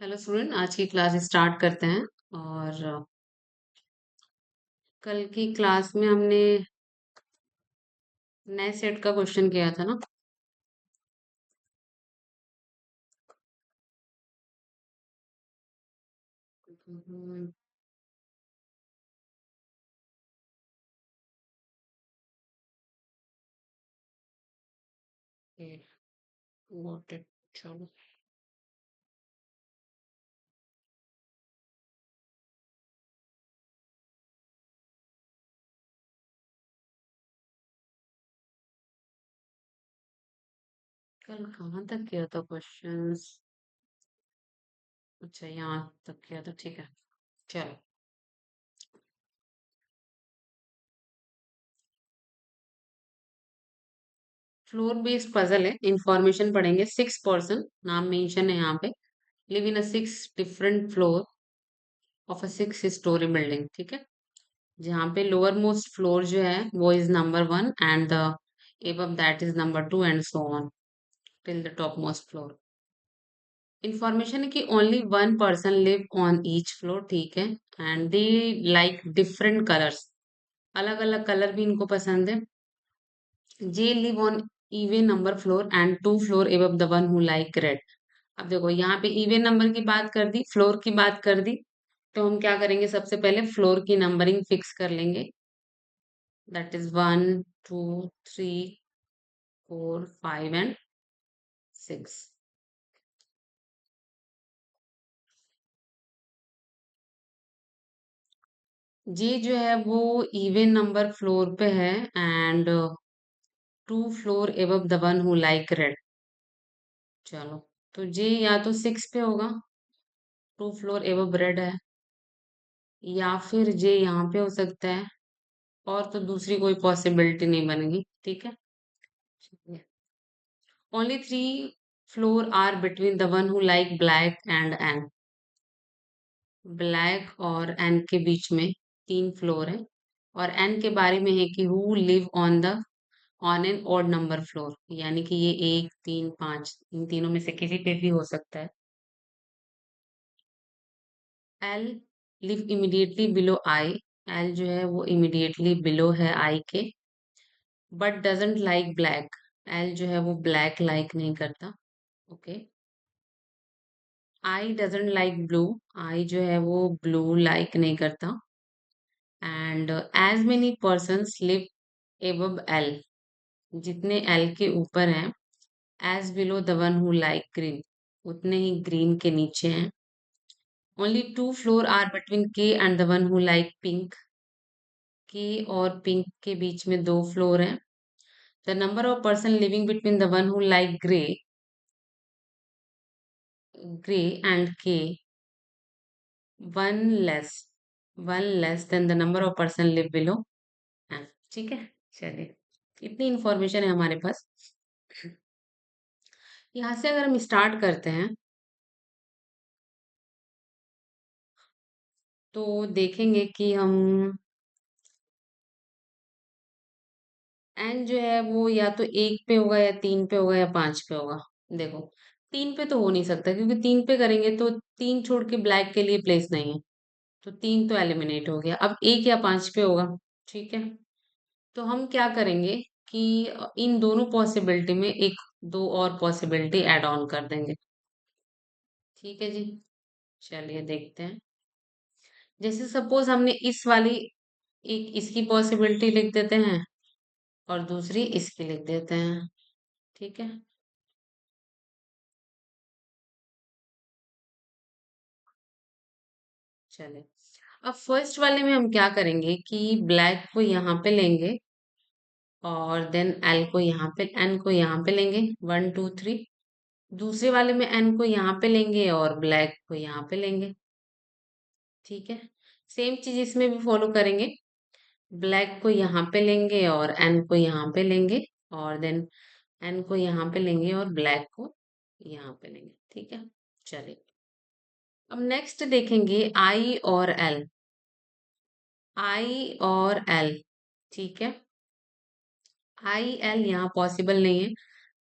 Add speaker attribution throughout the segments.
Speaker 1: Hello student, आज की class start करते हैं। और कल की क्लास में हमने नए सेट का क्वेश्चन किया था ना। हम्म, ये got it। चलो, कल कहाँ तक किया था क्वेश्चंस? अच्छा, यहाँ तक किया था, ठीक है। चलो, फ्लोर बेस्ड पजल है, इंफॉर्मेशन पढ़ेंगे। 6 पर्सन नाम मेंशन है यहाँ पे। Live in a 6 different floor of a 6 story building, ठीक है। जहाँ पे लोअर मोस्ट फ्लोर जो है वो is number 1 and the above that is number 2 and so on till the top most floor। Information है कि only one person live on each floor, ठीक है। And they like different colours, अलग अलग colour भी इनको पसंद है। J live on even number floor and 2 floor above the one who like red. अब देखो, यहाँ पे इवन नंबर की बात कर दी, फ्लोर की बात कर दी, तो हम क्या करेंगे? सबसे पहले फ्लोर की नंबरिंग फिक्स कर लेंगे। That is 1 2 3 4 5 and 6। जी जो है वो इवन नंबर फ्लोर पे है and 2 floor above the one who like red. चलो, तो जी या तो 6 पे होगा, 2 फ्लोर एबव रेड है, या फिर जे यहाँ पे हो सकता है। और तो दूसरी कोई पॉसिबिलिटी नहीं बनेगी, ठीक है। Only 3 floor are between the one who like black and N. Black और एन के बीच में 3 फ्लोर है। और एन के बारे में है कि who live on an odd number floor, यानी कि ये 1 3 5 इन तीनों में से किसी पे भी हो सकता है। L live immediately below I. L जो है वो इमिडिएटली बिलो है आई के। But doesn't like black. L जो है वो ब्लैक लाइक नहीं करता। Okay. I doesn't like blue. I जो है वो ब्लू लाइक नहीं करता। And as many persons live above L. जितने एल के ऊपर हैं, as below the one who like green, उतने ही ग्रीन के नीचे हैं। Only 2 floor are between K and the one who like pink. K और पिंक के बीच में 2 फ्लोर हैं। The number of person living between the one who like grey and K, one less one less than the number of person live below N. ठीक है, चलिए, इतनी information है हमारे पास। यहाँ से अगर हम स्टार्ट करते हैं तो देखेंगे कि हम एन जो है वो या तो 1 पे होगा, या 3 पे होगा, या 5 पे होगा। देखो, 3 पे तो हो नहीं सकता, क्योंकि 3 पे करेंगे तो 3 छोड़ के ब्लैक के लिए प्लेस नहीं है, तो 3 तो एलिमिनेट हो गया। अब 1 या 5 पे होगा, ठीक है। तो हम क्या करेंगे कि इन दोनों पॉसिबिलिटी में एक दो और पॉसिबिलिटी ऐड ऑन कर देंगे, ठीक है जी। चलिए देखते हैं। जैसे सपोज हमने इस वाली, एक इसकी पॉसिबिलिटी लिख देते हैं और दूसरी इसकी लिख देते हैं, ठीक है। चले, अब फर्स्ट वाले में हम क्या करेंगे कि ब्लैक को यहाँ पे लेंगे, और देन एल को यहाँ पे, एन को यहाँ पे लेंगे, 1 2 3। दूसरे वाले में एन को यहाँ पे लेंगे और ब्लैक को यहाँ पे लेंगे, ठीक है। सेम चीज इसमें भी फॉलो करेंगे। ब्लैक को यहाँ पे लेंगे और एन को यहाँ पे लेंगे, और देन एन को यहाँ पे लेंगे और ब्लैक को यहाँ पे लेंगे, ठीक है। चलिए, अब नेक्स्ट देखेंगे आई और एल। आई और एल, ठीक है। आई एल यहाँ पॉसिबल नहीं है,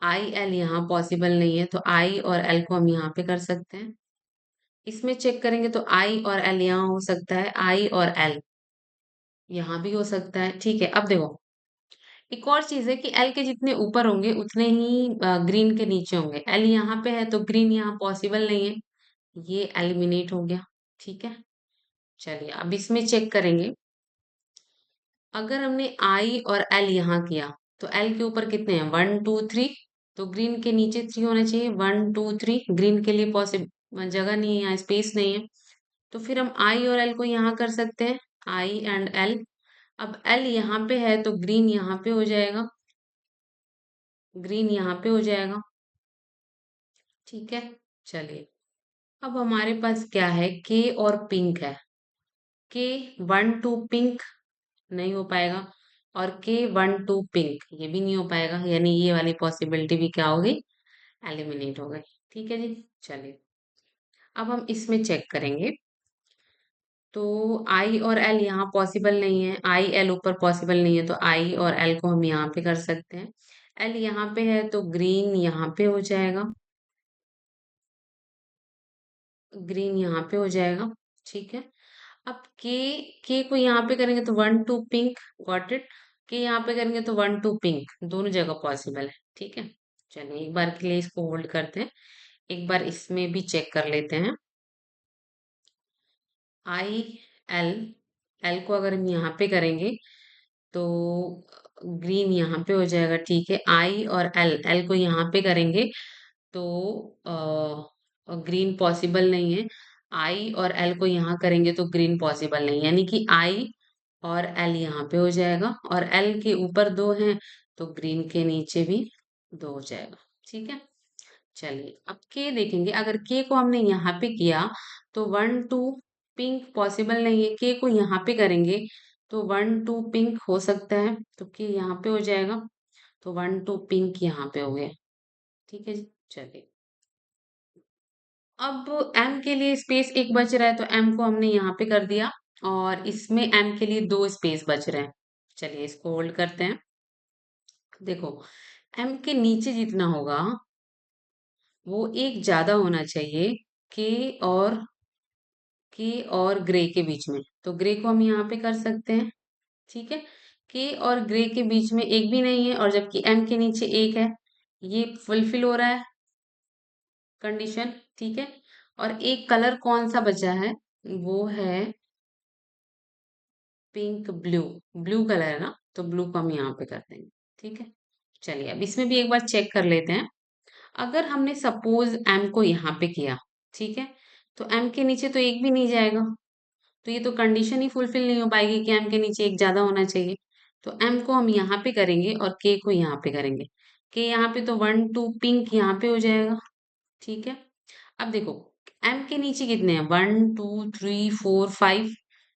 Speaker 1: आई एल यहाँ पॉसिबल नहीं है, तो आई और एल को हम यहाँ पे कर सकते हैं। इसमें चेक करेंगे तो आई और एल यहाँ हो सकता है, आई और एल यहाँ भी हो सकता है। ठीक है, अब देखो एक और चीज है कि एल के जितने ऊपर होंगे उतने ही ग्रीन के नीचे होंगे। एल यहाँ पे है तो ग्रीन यहाँ पॉसिबल नहीं है, ये एलिमिनेट हो गया। ठीक है, चलिए अब इसमें चेक करेंगे। अगर हमने आई और एल यहाँ किया तो एल के ऊपर कितने हैं, 1 2 3, तो ग्रीन के नीचे 3 होना चाहिए। 1 2 3 ग्रीन के लिए पॉसिबल जगह नहीं है यहाँ, स्पेस नहीं है, तो फिर हम आई और एल को यहाँ कर सकते हैं, आई एंड एल। अब एल यहाँ पे है तो ग्रीन यहाँ पे हो जाएगा, ग्रीन यहाँ पे हो जाएगा। ठीक है, चलिए अब हमारे पास क्या है, के और पिंक है। के 1 2 पिंक नहीं हो पाएगा, और के 1 2 पिंक ये भी नहीं हो पाएगा, यानी ये वाली पॉसिबिलिटी भी क्या हो गई, एलिमिनेट हो गई। ठीक है जी, चलिए अब हम इसमें चेक करेंगे। तो आई और एल यहाँ पॉसिबल नहीं है, आई एल ऊपर पॉसिबल नहीं है, तो आई और एल को हम यहाँ पे कर सकते हैं। एल यहाँ पे है तो ग्रीन यहाँ पे हो जाएगा, ग्रीन यहाँ पे हो जाएगा। ठीक है, अब के को यहाँ पे करेंगे तो 1 2 पिंक, गॉट इट। के यहाँ पे करेंगे तो 1 2 पिंक, दोनों जगह पॉसिबल है। ठीक है, चलिए एक बार के लिए इसको होल्ड करते हैं, एक बार इसमें भी चेक कर लेते हैं। आई एल, एल को अगर हम यहाँ पे करेंगे तो ग्रीन यहाँ पे हो जाएगा। ठीक है, आई और एल, एल को यहाँ पे करेंगे तो ग्रीन पॉसिबल नहीं है। आई और एल को यहाँ करेंगे तो ग्रीन पॉसिबल नहीं, यानी कि आई और एल यहाँ पे हो जाएगा, और एल के ऊपर 2 हैं तो ग्रीन के नीचे भी 2 हो जाएगा। ठीक है, चलिए अब के देखेंगे। अगर के को हमने यहाँ पे किया तो 1 2 पिंक पॉसिबल नहीं है, के को यहाँ पे करेंगे तो 1 2 पिंक हो सकता है, तो के यहाँ पे हो जाएगा, तो 1 2 पिंक यहाँ पे हो गया। ठीक है जी, चलिए अब एम के लिए स्पेस एक बच रहा है तो एम को हमने यहाँ पे कर दिया, और इसमें एम के लिए 2 स्पेस बच रहे हैं। चलिए इसको होल्ड करते हैं। देखो एम के नीचे जितना होगा वो एक ज्यादा होना चाहिए, के और ग्रे के बीच में, तो ग्रे को हम यहाँ पे कर सकते हैं। ठीक है, के और ग्रे के बीच में एक भी नहीं है, और जबकि एम के नीचे एक है, ये फुलफिल हो रहा है कंडीशन। ठीक है, और एक कलर कौन सा बचा है, वो है पिंक ब्लू, ब्लू कलर है ना, तो ब्लू को हम यहाँ पे कर देंगे। ठीक है, चलिए अब इसमें भी एक बार चेक कर लेते हैं। अगर हमने सपोज एम को यहाँ पे किया, ठीक है, तो एम के नीचे तो एक भी नहीं जाएगा, तो ये तो कंडीशन ही फुलफिल नहीं हो पाएगी कि एम के नीचे एक ज्यादा होना चाहिए। तो एम को हम यहाँ पे करेंगे और के को यहाँ पे करेंगे। के यहाँ पे तो 1 2 पिंक यहाँ पे हो जाएगा। ठीक है, अब देखो एम के नीचे कितने हैं, 1 2 3 4 5,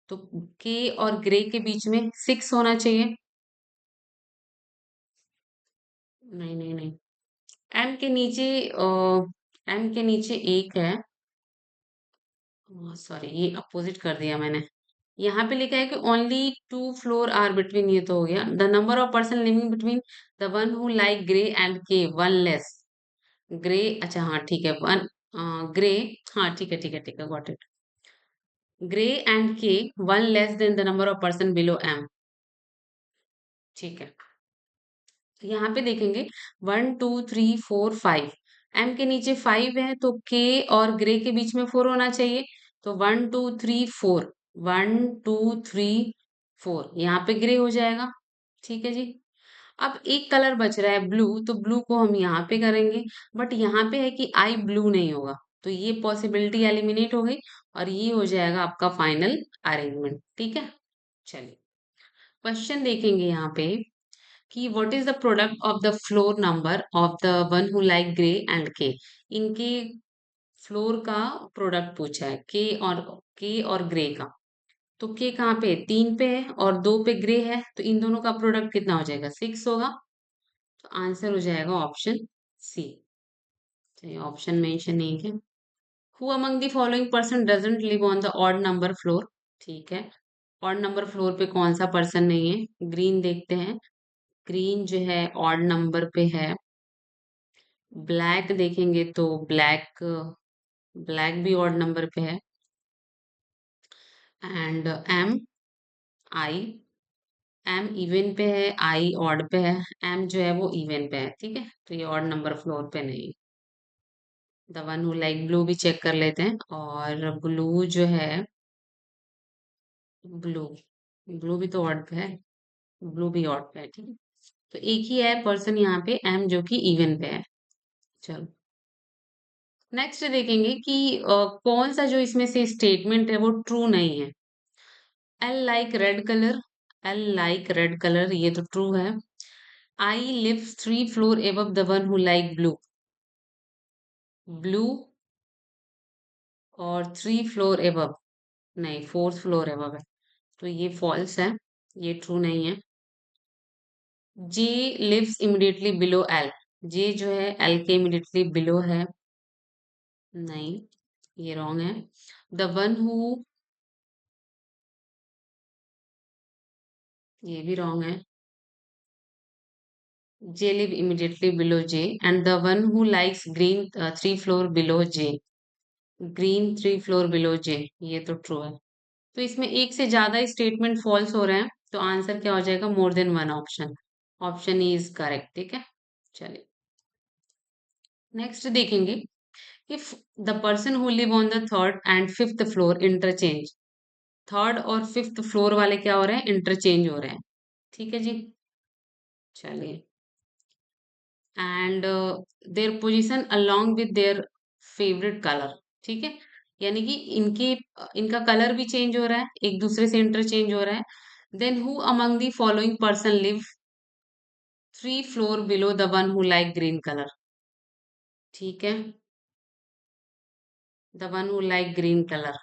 Speaker 1: तो के और ग्रे के बीच में 6 होना चाहिए। नहीं नहीं नहीं, एम के नीचे एम के नीचे एक है, सॉरी ये अपोजिट कर दिया मैंने। यहाँ पे लिखा है कि ओनली 2 फ्लोर आर बिटवीन, ये तो हो गया। The number of person living between the one who like grey and K 1 less. Grey, अच्छा हाँ ठीक है, वन ग्रे, हाँ ठीक है ठीक है ठीक है, got it. Grey and K 1 less than the number of person below M. ठीक है, तो यहाँ पे देखेंगे 1 2 3 4 5, एम के नीचे 5 है तो के और ग्रे के बीच में 4 होना चाहिए, तो 1 2 3 4, 1 2 3 4 यहाँ पे ग्रे हो जाएगा। ठीक है जी, अब एक कलर बच रहा है ब्लू, तो ब्लू को हम यहाँ पे करेंगे, बट यहाँ पे है कि आई ब्लू नहीं होगा, तो ये पॉसिबिलिटी एलिमिनेट हो गई, और ये हो जाएगा आपका फाइनल अरेंजमेंट। ठीक है, चलिए क्वेश्चन देखेंगे यहाँ पे कि what is the product of the floor number of the one who like grey and के। इनके फ्लोर का प्रोडक्ट पूछा है, के और ग्रे का। तो के कहाँ पे है, 3 पे है और 2 पे ग्रे है, तो इन दोनों का प्रोडक्ट कितना हो जाएगा, 6 होगा। तो आंसर हो जाएगा ऑप्शन सी। चलिए ऑप्शन मेंशन नहीं है। Who among the following person doesn't live on the odd number floor. ठीक है, ऑड नंबर फ्लोर पे कौन सा पर्सन नहीं है, ग्रीन देखते हैं। ग्रीन जो है ऑड नंबर पे है। ब्लैक देखेंगे तो ब्लैक ब्लैक भी ऑड नंबर पे है, and M, I, M even पे है, आई ऑड पे है, एम जो है वो इवन पे है, ठीक है, तो ये ऑड नंबर फ्लोर पे नहीं। The one who like blue भी चेक कर लेते हैं, और ब्लू जो है, ब्लू, ब्लू भी तो ऑड पे है, ब्लू भी ऑड पे है, ठीक है, तो एक ही है पर्सन यहाँ पे एम जो कि इवन पे है। चलो नेक्स्ट देखेंगे कि कौन सा जो इसमें से स्टेटमेंट है वो ट्रू नहीं है। L like red colour, L like red colour ये तो ट्रू है। I live 3 floor above the one who like blue, blue और 3 फ्लोर एबव, नहीं 4th फ्लोर एबव है, तो ये फॉल्स है, ये ट्रू नहीं है। जे लिव्स इमिडिएटली बिलो एल, जे जो है एल के इमिडिएटली बिलो है, नहीं ये रॉन्ग है। द वन हु, ये भी रॉन्ग है। J live immediately below J, and the one who likes green 3 floor below J, green 3 floor below J, ये तो ट्रू है। तो इसमें एक से ज्यादा स्टेटमेंट फॉल्स हो रहे हैं, तो आंसर क्या हो जाएगा, more than one option, option E is correct, ठीक है। चलिए नेक्स्ट देखेंगे, if the person who live on the third and fifth floor interchange, third और फिफ्थ फ्लोर वाले क्या हो रहे हैं, इंटरचेंज हो रहे हैं, ठीक है जी। चलिए, and their position along with their favourite colour, ठीक है, यानी कि इनके इनका कलर भी चेंज हो रहा है, एक दूसरे से इंटरचेंज हो रहा है। Then who among the following person live 3 floor below the one who like green colour, ठीक है, the one who like green colour,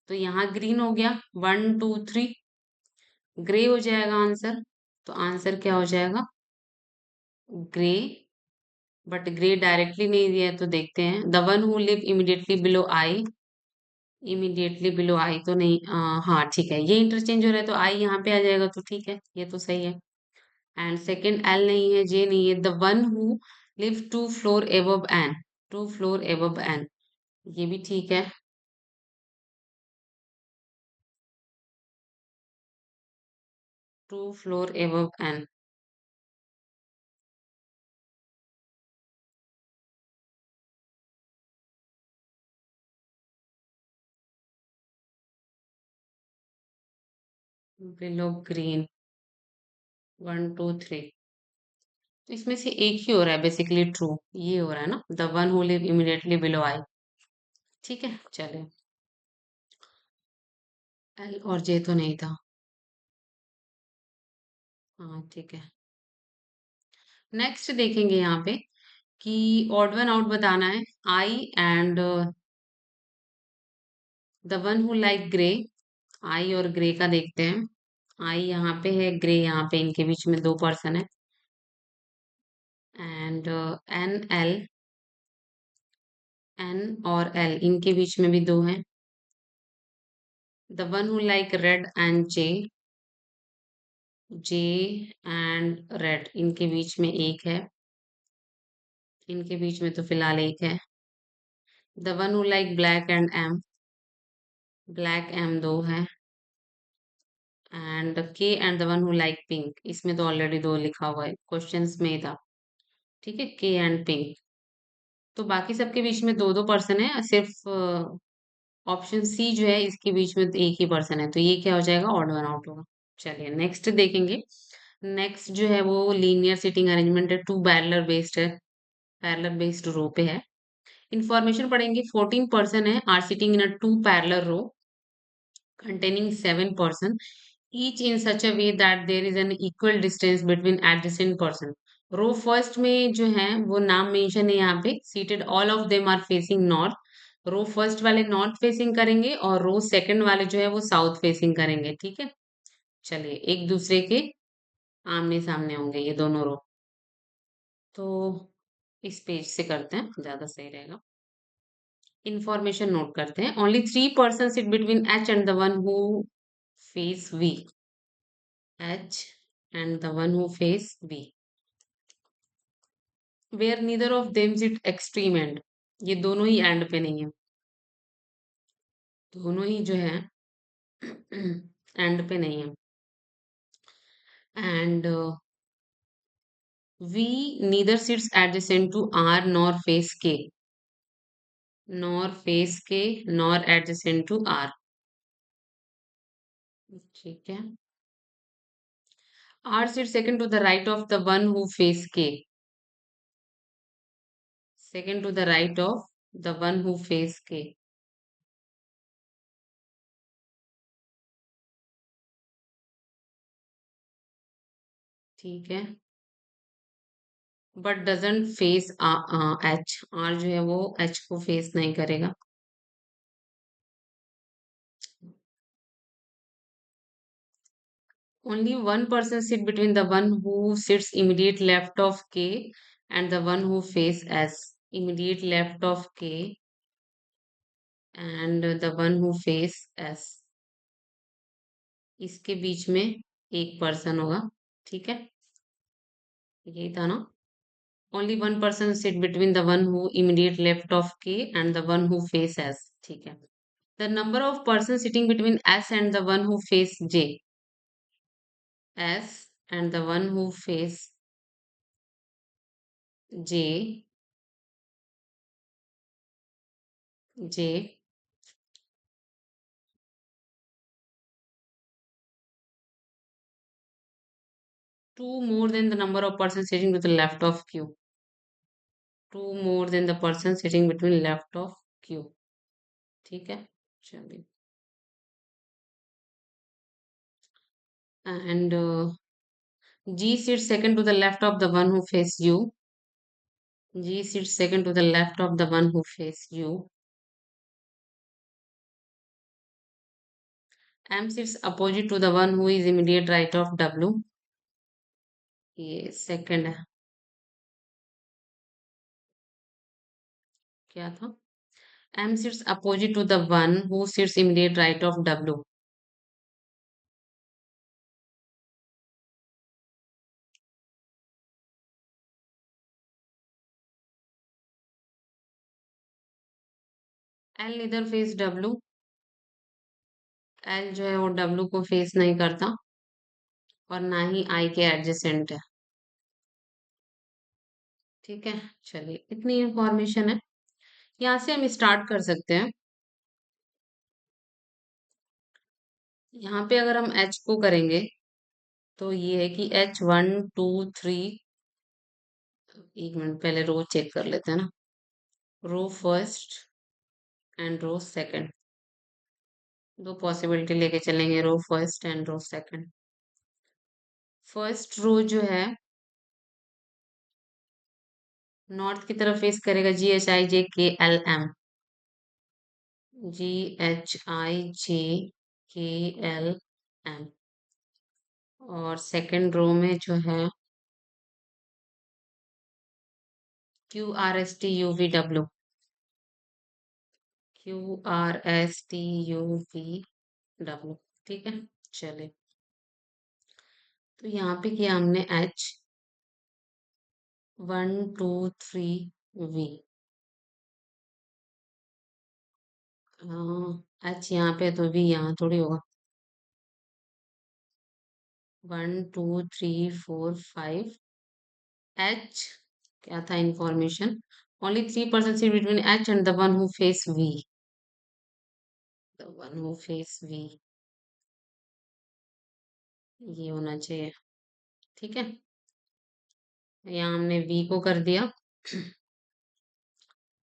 Speaker 1: तो यहाँ ग्रीन हो गया, 1 2 3, ग्रे हो जाएगा आंसर, तो आंसर क्या हो जाएगा, ग्रे, बट ग्रे डायरेक्टली नहीं दिया है तो देखते हैं, the one who live immediately below I, immediately below I तो नहीं, हाँ ठीक है, ये इंटरचेंज हो रहा है तो आई यहाँ पे आ जाएगा, तो ठीक है, ये तो सही है। एंड सेकंड एल नहीं है, जे नहीं है, the one who live 2 floor above N, 2 floor above N, ये भी ठीक है। 2 floor above N, below green, 1 2 3, तो इसमें से एक ही हो रहा है बेसिकली ट्रू, ये हो रहा है ना, the one who live immediately below आई, ठीक है। चले, एल और जे तो नहीं था, हाँ ठीक है। नेक्स्ट देखेंगे यहाँ पे कि ऑड वन आउट बताना है, I and the one who like grey, I और ग्रे का देखते हैं, आई यहाँ पे है, ग्रे यहाँ पे, इनके बीच में दो पर्सन है, एंड एन एल, एन और एल इनके बीच में भी दो हैं, the one who like red and J, J and red इनके बीच में एक है, इनके बीच में तो फिलहाल एक है, the one who like black and M, black M दो है, and K and the one who like pink, इसमें तो ऑलरेडी दो लिखा हुआ है, क्वेश्चंस में ही था, ठीक है, के एंड पिंक, तो बाकी सबके बीच में दो दो पर्सन है, सिर्फ ऑप्शन सी जो है इसके बीच में तो एक ही पर्सन है, तो ये क्या हो जाएगा, ऑड वन आउट होगा। चलिए नेक्स्ट देखेंगे, नेक्स्ट जो है वो लीनियर सीटिंग अरेंजमेंट है, टू पैरेलल बेस्ड है, पैरेलल बेस्ड रो पे है। इंफॉर्मेशन पढ़ेंगे, 14 पर्सन है are sitting in a two parallel row containing 7 person, each in such a way that there is an equal distance between adjacent person. Row first में जो है वो नाम मेंशन है यहाँ पे, seated all of them are facing north, row first वाले north facing करेंगे और रो सेकंड वाले जो है वो साउथ फेसिंग करेंगे, ठीक है। चलिए एक दूसरे के आमने सामने होंगे ये दोनों रो, तो इस पेज से करते हैं ज्यादा सही रहेगा। इंफॉर्मेशन नोट करते हैं, only 3 person sit between H and the one who face V, H and the one who face B, where neither of them is extreme end. ये दोनों ही एंड पे नहीं है, दोनों ही जो है एंड पे नहीं है। And V neither sits adjacent to R nor face K, nor adjacent to R. ठीक है। R sits second to the right of the one who face K. Second to the right of the one who face K. ठीक है। But doesn't face H. R जो है वो H को face नहीं करेगा। Only one person sit between the one who sits immediate left of K and the one who face S. Immediate left of K and the one who face S. इसके बीच में एक person होगा। ठीक है, यही था ना। Only one person sit between the one who immediate left of K and the one who face S. ठीक है। The number of person sitting between S and the one who face J. S and the one who face J. J two more than the number of persons sitting to the left of Q. Two more than the person sitting between left of Q. ठीक है, चलिए। And G sits second to the left of the one who face U. G sits second to the left of the one who face U. M sits opposite to the one who is immediate right of W. ये second है। क्या था? M sits opposite to the one who sits immediate right of W. L neither face W. L जो है वो W को face नहीं करता और ना ही I के एडजेसेंट है। ठीक है, चलिए इतनी इंफॉर्मेशन है। यहाँ से हम स्टार्ट कर सकते हैं। यहाँ पे अगर हम H को करेंगे तो ये है कि H 1 2 3। एक मिनट पहले रो चेक कर लेते हैं ना। Row first and row second, दो पॉसिबिलिटी लेके चलेंगे, row first and row second. First row जो है नॉर्थ की तरफ फेस करेगा, GHIJKLM। GHIJKLM। और सेकंड रो में जो है QRSTUVW। QRSTUVW। ठीक है, चलिए। तो यहाँ पे किया हमने H 1 2 3 V। H यहाँ पे तो V यहाँ थोड़ी होगा। 1 2 3 4 5। H क्या था information? Only 3% seat between H and the one who face V। The one who face V ये होना चाहिए। ठीक है, यहाँ हमने V को कर दिया।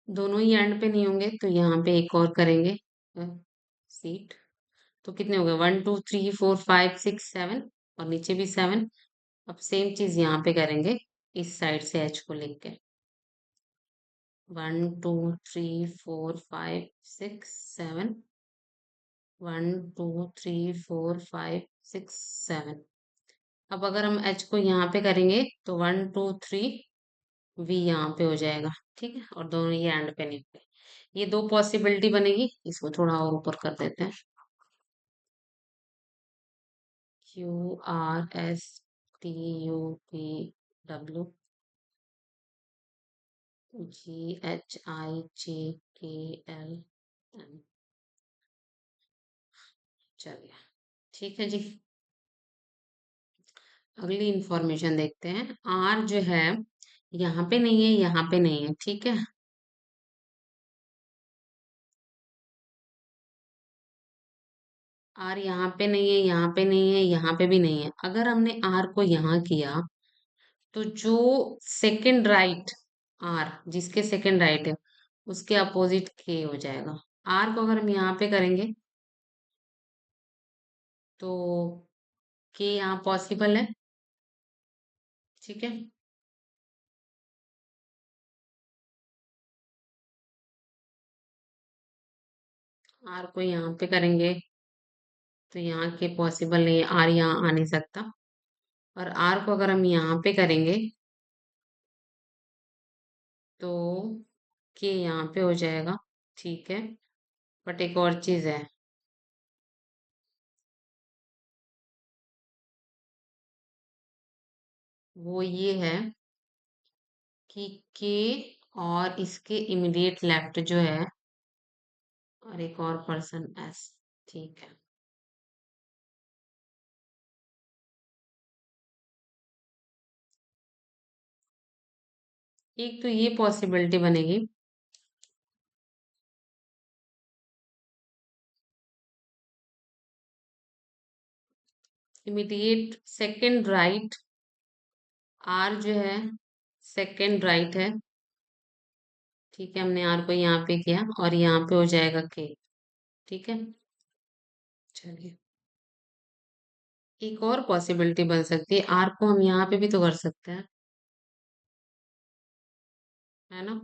Speaker 1: दोनों ही एंड पे नहीं होंगे तो यहाँ पे एक और करेंगे सीट। तो कितने हो गए? 1 2 3 4 5 6 7 और नीचे भी 7। अब सेम चीज यहाँ पे करेंगे, इस साइड से H को लिख के। 1 2 3 4 5 6 7। 1 2 3 4 5 6 7। अब अगर हम H को यहाँ पे करेंगे तो 1 2 3 V यहाँ पे हो जाएगा। ठीक है, और दोनों ये एंड पे नहीं होंगे। ये दो पॉसिबिलिटी बनेगी, इसको थोड़ा और ऊपर कर देते हैं। QRSTUVW। GHIJKLM। चलिए, ठीक है जी। अगली इंफॉर्मेशन देखते हैं। आर जो है यहाँ पे नहीं है, यहाँ पे नहीं है, ठीक है। आर यहाँ पे नहीं है, यहाँ पे नहीं है, यहाँ पे भी नहीं है। अगर हमने आर को यहाँ किया तो जो सेकंड राइट, आर जिसके सेकंड राइट है उसके अपोजिट के हो जाएगा। आर को अगर हम यहाँ पे करेंगे तो के यहाँ पॉसिबल है, ठीक है। आर को यहाँ पे करेंगे तो यहाँ के पॉसिबल नहीं है, आर यहाँ आ नहीं सकता। और आर को अगर हम यहाँ पे करेंगे तो के यहाँ पे हो जाएगा, ठीक है। बट एक और चीज है, वो ये है कि के और इसके इमीडिएट लेफ्ट जो है और एक और पर्सन एस, ठीक है। एक तो ये पॉसिबिलिटी बनेगी, इमीडिएट सेकंड राइट, आर जो है सेकंड राइट है, ठीक है। हमने आर को यहाँ पे किया और यहाँ पे हो जाएगा के, ठीक है। चलिए, एक और पॉसिबिलिटी बन सकती है, आर को हम यहाँ पे भी तो कर सकते हैं, है ना।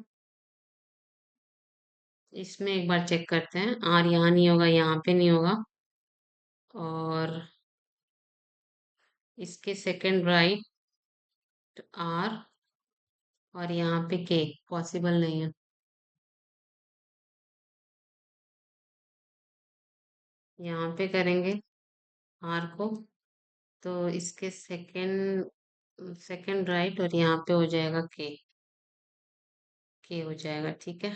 Speaker 1: इसमें एक बार चेक करते हैं। आर यहाँ नहीं होगा, यहाँ पे नहीं होगा, और इसके सेकंड राइट आर और यहाँ पे के पॉसिबल नहीं है। यहाँ पे करेंगे आर को तो इसके सेकंड सेकंड राइट और यहाँ पे हो जाएगा के हो जाएगा, ठीक है।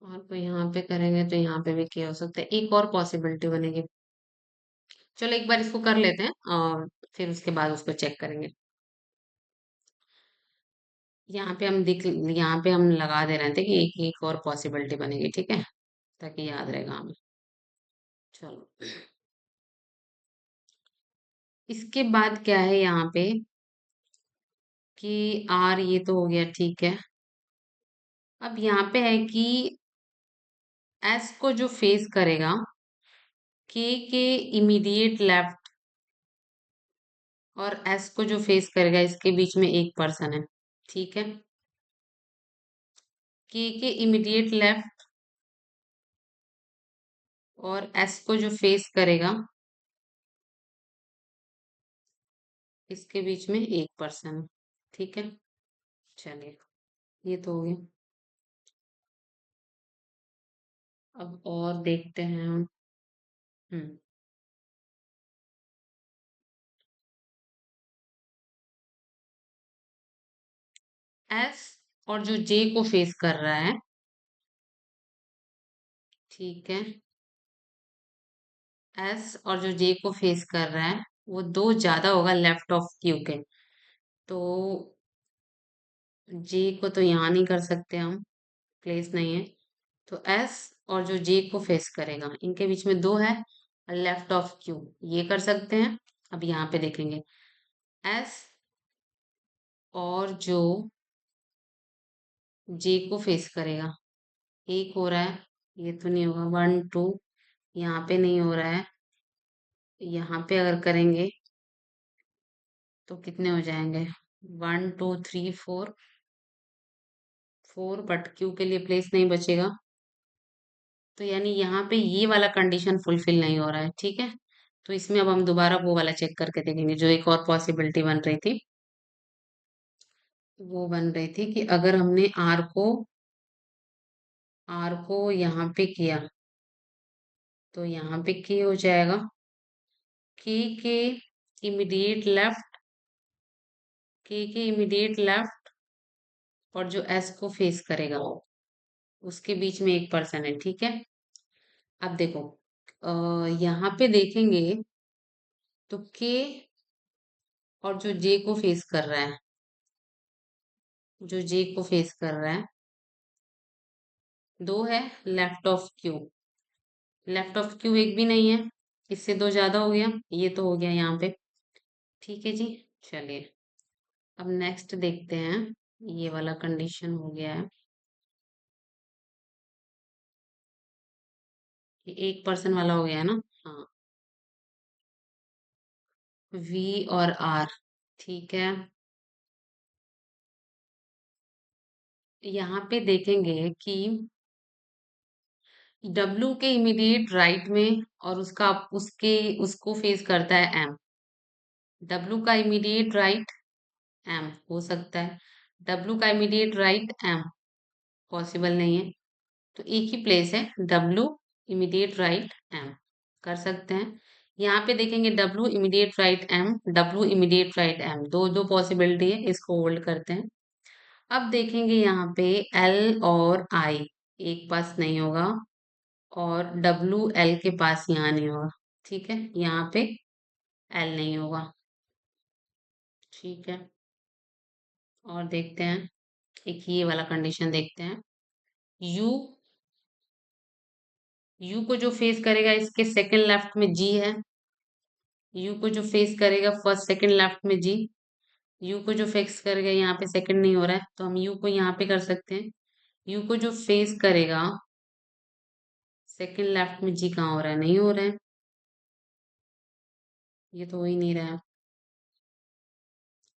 Speaker 1: और को यहाँ पे करेंगे तो यहाँ पे भी के हो सकता है, एक और पॉसिबिलिटी बनेगी। चलो एक बार इसको कर लेते हैं और फिर उसके बाद उसको चेक करेंगे। यहाँ पे हम लगा दे रहे थे कि एक एक और पॉसिबिलिटी बनेगी, ठीक है, ताकि याद रहेगा हमें। चलो, इसके बाद क्या है यहाँ पे कि आर ये तो हो गया, ठीक है। अब यहाँ पे है कि एस को जो फेस करेगा के इमीडिएट लेफ्ट और एस को जो फेस करेगा इसके बीच में एक पर्सन है, ठीक है। के इमीडिएट लेफ्ट और एस को जो फेस करेगा इसके बीच में एक पर्सन है, ठीक है। चलिए, ये तो हो गया। अब और देखते हैं हम। हम्म। एस और जो जे को फेस कर रहा है, ठीक है। एस और जो जे को फेस कर रहा है वो दो ज्यादा होगा लेफ्ट ऑफ क्यू के, तो जे को तो यहाँ नहीं कर सकते हम, प्लेस नहीं है। तो एस और जो जे को फेस करेगा इनके बीच में दो है, लेफ्ट ऑफ क्यू ये कर सकते हैं। अब यहाँ पे देखेंगे एस और जो जे को फेस करेगा एक हो रहा है, ये तो नहीं होगा, वन टू, यहाँ पे नहीं हो रहा है। यहाँ पे अगर करेंगे तो कितने हो जाएंगे, one two three four, four, but Q के लिए प्लेस नहीं बचेगा। तो यानी यहाँ पे ये वाला कंडीशन फुलफिल नहीं हो रहा है, ठीक है। तो इसमें अब हम दोबारा वो वाला चेक करके देखेंगे जो एक और पॉसिबिलिटी बन रही थी। वो बन रही थी कि अगर हमने आर को यहाँ पे किया तो यहाँ पे के हो जाएगा, के इमीडिएट लेफ्ट, के इमीडिएट लेफ्ट और जो एस को फेस करेगा उसके बीच में एक पर्सन है, ठीक है। अब देखो, यहाँ पे देखेंगे तो के और जो जे को फेस कर रहा है, जो जे को फेस कर रहा है, दो है left of Q. Left of Q एक भी नहीं है, इससे दो ज्यादा हो गया, ये तो हो गया यहाँ पे, ठीक है जी। चलिए अब नेक्स्ट देखते हैं, ये वाला कंडीशन हो गया है, ये एक पर्सन वाला हो गया है ना। हाँ, वी और आर, ठीक है। यहाँ पे देखेंगे कि डब्लू के इमीडिएट राइट में और उसका उसके उसको फेस करता है एम। डब्लू का इमीडिएट राइट एम हो सकता है, डब्लू का इमीडिएट राइट एम पॉसिबल नहीं है, तो एक ही प्लेस है डब्लू इमीडिएट राइट एम, कर सकते हैं। यहाँ पे देखेंगे W immediate right M, W immediate right M, दो दो पॉसिबिलिटी है, इसको होल्ड करते हैं। अब देखेंगे यहाँ पे एल और आई एक पास नहीं होगा, और डब्लू एल के पास यहाँ नहीं होगा, ठीक है, यहाँ पे एल नहीं होगा, ठीक है। और देखते हैं, एक ये वाला कंडीशन देखते हैं, यू, यू को जो फेस करेगा इसके सेकंड लेफ्ट में जी है, यू को जो फेस करेगा फर्स्ट सेकंड लेफ्ट में जी, यू को जो फेस करेगा, यहाँ पे सेकंड नहीं हो रहा है तो हम यू को यहाँ पे कर सकते हैं, यू को जो फेस करेगा सेकंड लेफ्ट में जी कहाँ हो रहा है, नहीं हो रहा है, ये तो हो ही नहीं रहा है,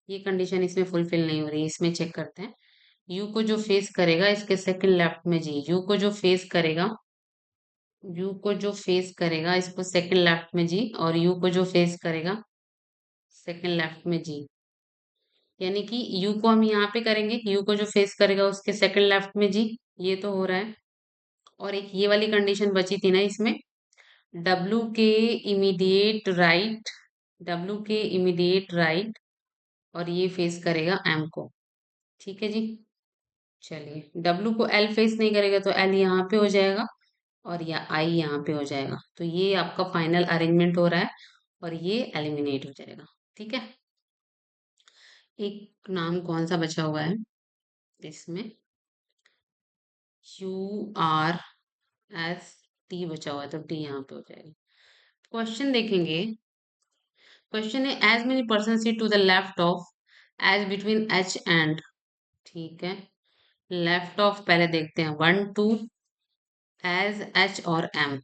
Speaker 1: ये कंडीशन इसमें फुलफिल नहीं हो रही है, इसमें चेक करते हैं। यू को जो फेस करेगा इसके सेकंड लेफ्ट में जी, यू को जो फेस करेगा, यू को जो फेस करेगा इसको सेकंड लेफ्ट में जी, और यू को जो फेस करेगा सेकंड लेफ्ट में जी, यानी कि यू को हम यहाँ पे करेंगे, यू को जो फेस करेगा उसके सेकंड लेफ्ट में जी, ये तो हो रहा है। और एक ये वाली कंडीशन बची थी ना इसमें, डब्लू के इमीडिएट राइट, डब्लू के इमीडिएट राइट और ये फेस करेगा एम को, ठीक है जी। चलिए डब्लू को एल फेस नहीं करेगा तो एल यहाँ पे हो जाएगा और या आई यहाँ पे हो जाएगा, तो ये आपका फाइनल अरेंजमेंट हो रहा है और ये एलिमिनेट हो जाएगा, ठीक है। एक नाम कौन सा बचा हुआ है इसमें, यू आर एस टी बचा हुआ है, तो टी यहाँ पे हो जाएगा। क्वेश्चन देखेंगे, क्वेश्चन है as many person seat to the left of as between H and, ठीक है। लेफ्ट ऑफ पहले देखते हैं, वन टू एज एच और एम,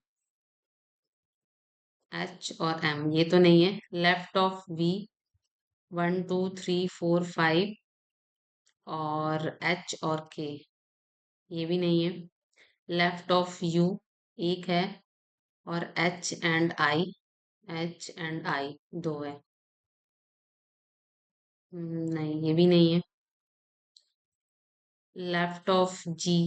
Speaker 1: एच और एम ये तो नहीं है, left of V one two three four five और एच और के ये भी नहीं है, लेफ्ट ऑफ यू एक है और H and I, H and I दो है, नहीं ये भी नहीं है, left of G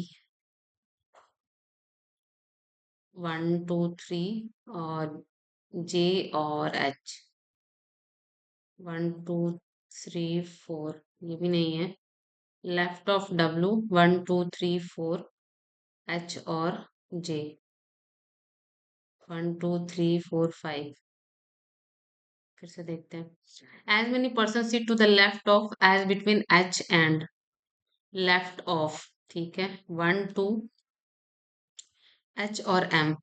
Speaker 1: one two three और जे और H one two three four ये भी नहीं है, left of W one two three four H और J one two three four five, फिर से देखते हैं, as many person seat to the left of as between H and, left of, ठीक है, वन टू एच और M,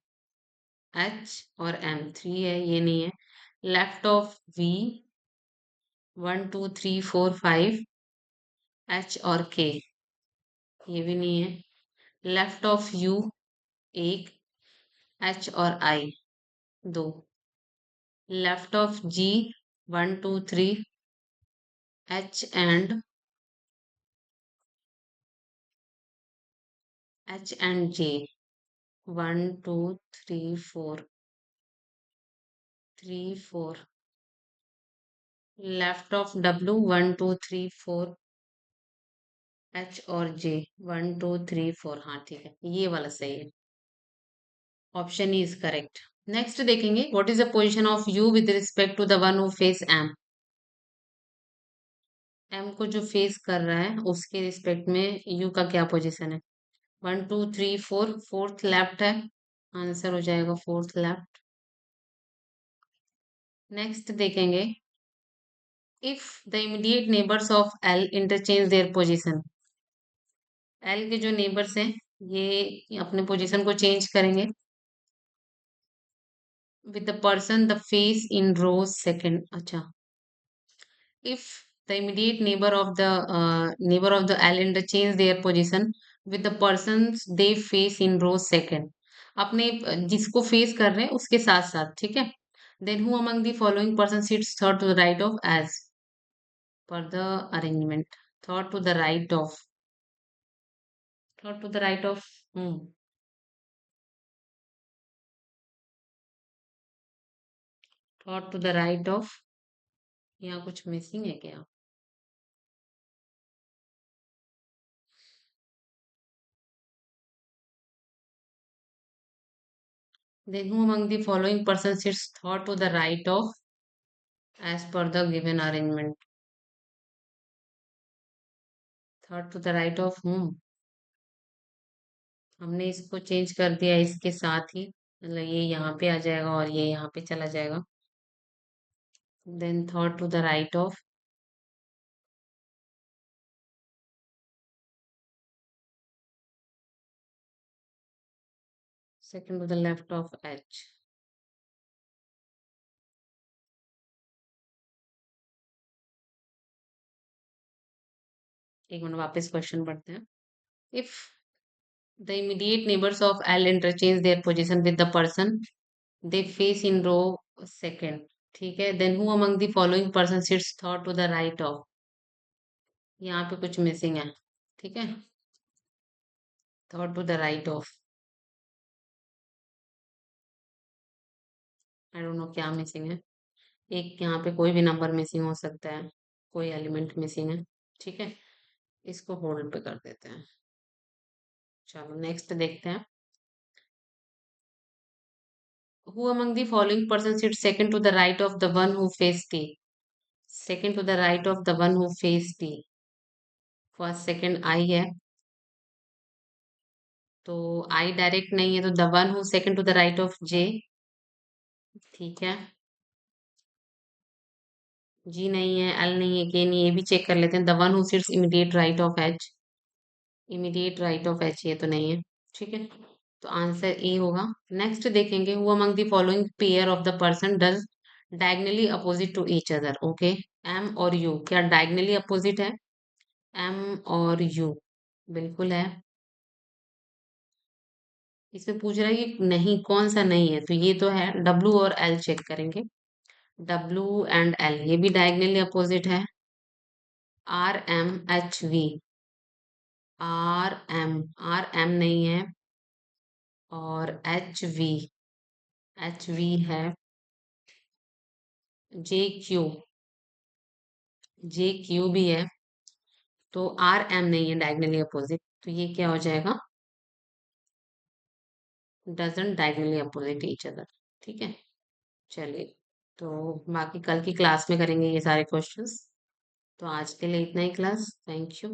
Speaker 1: H और M three है ये नहीं है, left of V one two three four five H और के ये भी नहीं है, लेफ्ट ऑफ यू एक, एच और आई दो, left of G one two three H and J one two three four, left of W one two three four H और J one two three four, हाँ ठीक है, ये वाला सही है, option E is correct. Next देखेंगे what is the position of U with respect to the one who face M. M को जो फेस कर रहा है उसके रिस्पेक्ट में यू का क्या पोजीशन है। 1 2 3 4, फोर्थ लेफ्ट है, आंसर हो जाएगा फोर्थ लेफ्ट। नेक्स्ट देखेंगे if the immediate neighbours of L interchange their position. L के जो नेबर्स हैं ये अपने पोजीशन को चेंज करेंगे with the person the face in rows second. अच्छा, if the immediate neighbor of the island change their position with the persons they face in row second, अपने जिसको फेस कर रहे हैं उसके साथ साथ, ठीक है। then who among the following person sits third to the right of as per the arrangement, third to the right of, third to the right of third to the right of, यहाँ कुछ missing है क्या। then who among the following person sits third to the right of as per the given arrangement, third to the right of whom। हमने इसको change कर दिया इसके साथ ही, मतलब ये यहाँ पे आ जाएगा और ये यहाँ पे चला जाएगा। Then third to the right of, second to the left of H. एक मिनट वापस क्वेश्चन पढ़ते हैं। If the immediate neighbours of L interchange their position with the person they face in row second, ठीक है। Then who among the following person sits third to the right of, यहाँ पे कुछ missing है, ठीक है। Third to the right of, I don't know क्या missing है। एक यहाँ पे कोई भी नंबर मिसिंग हो सकता है, कोई एलिमेंट मिसिंग है, ठीक है। इसको होल्ड पे कर देते हैं। चलो नेक्स्ट देखते हैं। Who among the following person sits second to the right of the one who face T? Second to the right of the one who face T। First second I है, तो I direct नहीं है, तो the one who second to the right of J, ठीक है। जी नहीं है, L नहीं है, के नहीं है, ये भी चेक कर लेते हैं। The one who sits immediate right of H, immediate right of H ये तो नहीं है, ठीक है। तो आंसर ए होगा। नेक्स्ट देखेंगे who among the following pair of the person does diagonally opposite to each other. Okay, M और यू क्या डायगनली अपोजिट है। एम और यू बिल्कुल है। इसमें पूछ रहा है कि नहीं कौन सा नहीं है, तो ये तो है डब्ल्यू और एल चेक करेंगे। डब्ल्यू एंड एल ये भी डायगनली अपोजिट है। R M H V, R M, R M नहीं है, और एच वी है। जे क्यू, जे क्यू भी है, तो आर एम नहीं है डायगनली अपोजिट, तो ये क्या हो जाएगा, doesn't diagonally opposite each other, ठीक है। चलिए, तो बाकी कल की क्लास में करेंगे ये सारे क्वेश्चंस। तो आज के लिए इतना ही क्लास, थैंक यू।